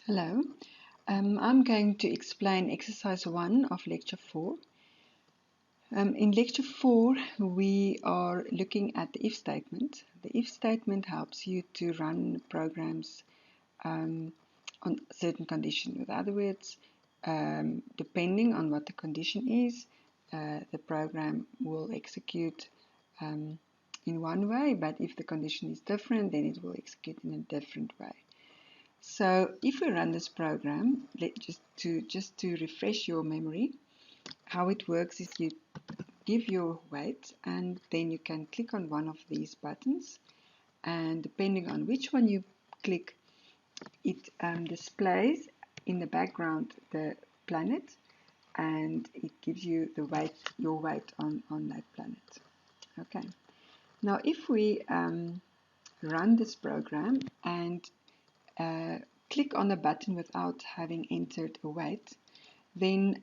Hello, I'm going to explain exercise 1 of lecture 4. In lecture 4, we are looking at the if statement. The if statement helps you to run programs on certain condition. In other words, depending on what the condition is, the program will execute in one way, but if the condition is different, then it will execute in a different way. So if we run this program, just to refresh your memory, how it works is you give your weight and then you can click on one of these buttons, and depending on which one you click, it displays in the background the planet, and it gives you the weight, your weight on that planet. Okay. Now if we run this program and click on the button without having entered a weight, then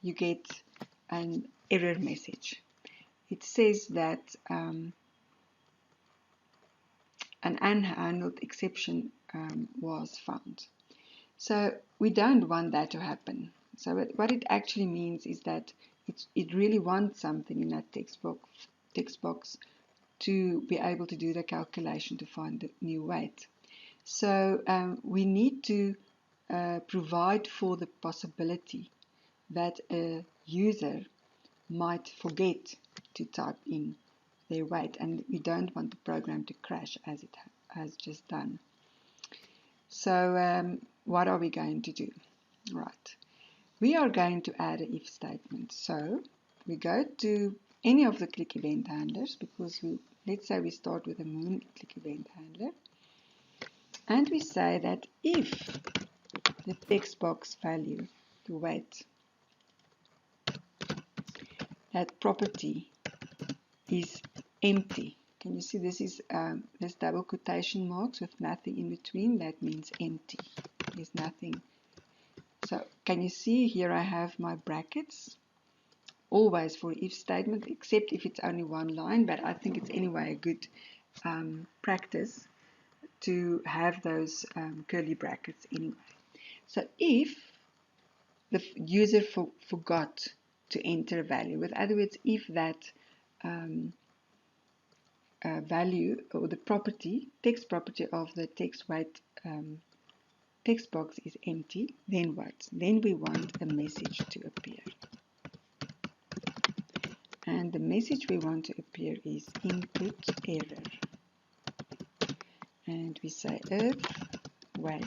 you get an error message. It says that an unhandled exception was found. So we don't want that to happen. So what it actually means is that it really wants something in that text box to be able to do the calculation to find the new weight. So we need to provide for the possibility that a user might forget to type in their weight, and we don't want the program to crash as it has just done. So what are we going to do? Right. We are going to add an if statement. So we go to any of the click event handlers, because let's say we start with a moon click event handler. And we say that if the text box value, the weight, that property is empty. Can you see this is this double quotation marks with nothing in between? That means empty. There's nothing. So can you see here I have my brackets, always for if statement, except if it's only one line, but I think it's anyway a good practice to have those curly brackets anyway. So if the user forgot to enter a value, in other words, if that value or the property, text property of the text weight text box is empty, then what? Then we want a message to appear. And the message we want to appear is input error. And we say if weight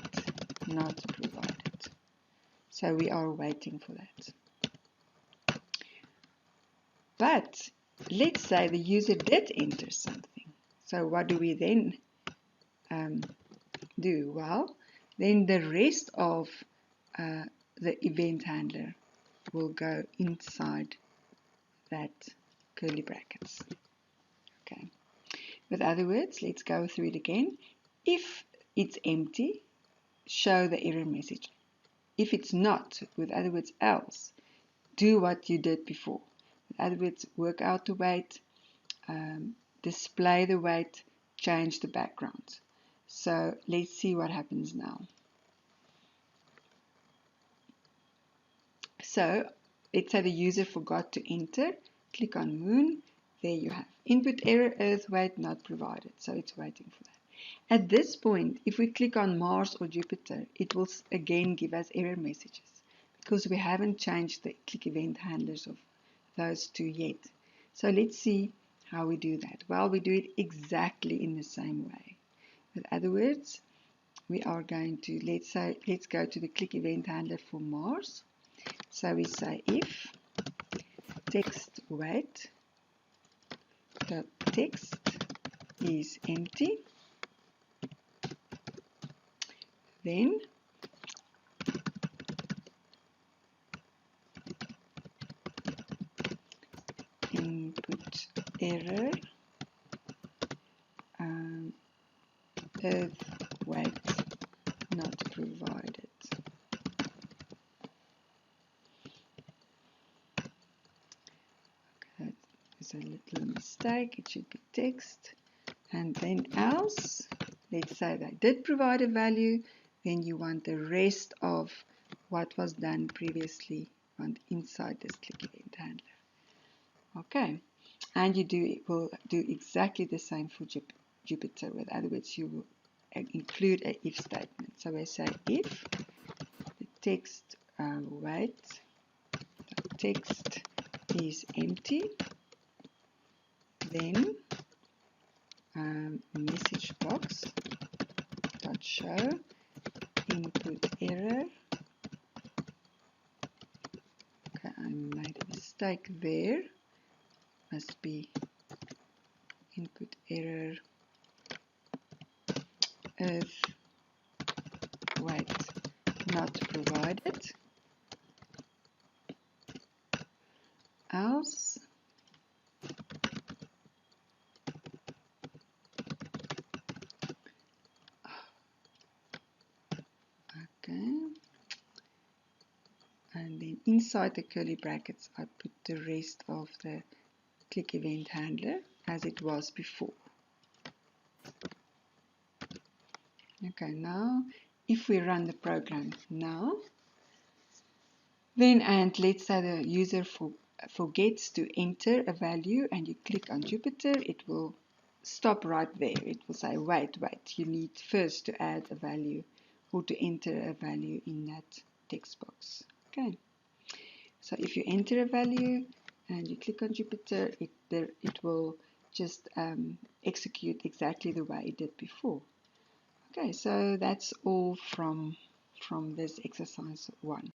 not provided. So we are waiting for that. But let's say the user did enter something. So what do we then do? Well, then the rest of the event handler will go inside that curly brackets. Okay. With other words, let's go through it again. If it's empty, show the error message. If it's not, with other words, else, do what you did before. In other words, work out the weight, display the weight, change the background. So let's see what happens now. So let's say the user forgot to enter. Click on moon. There you have input error, earth weight not provided. So it's waiting for that. At this point, if we click on Mars or Jupiter, it will again give us error messages because we haven't changed the click event handlers of those two yet. So let's see how we do that. Well, we do it exactly in the same way. In other words, we are going to, let's go to the click event handler for Mars. So we say if text weight the text is empty, then input error earth weight not provided. Okay, there's a little mistake. It should be text, and then else. Let's say they did provide a value, then you want the rest of what was done previously inside this click event handler. Okay, and you will do exactly the same for Jupyter. In other words, you will include an if statement. So I say if the text the text is empty, then message box dot show input error. Okay, I made a mistake there. Must be input error earth weight not provided. Else okay, and then inside the curly brackets I put the rest of the click event handler as it was before. Okay, now if we run the program now, then and let's say the user forgets to enter a value and you click on Jupyter, it will stop right there. It will say wait, you need first to add a value or to enter a value in that text box. Okay, so if you enter a value and you click on Jupyter, it will just execute exactly the way it did before. Okay, so that's all from this exercise 1.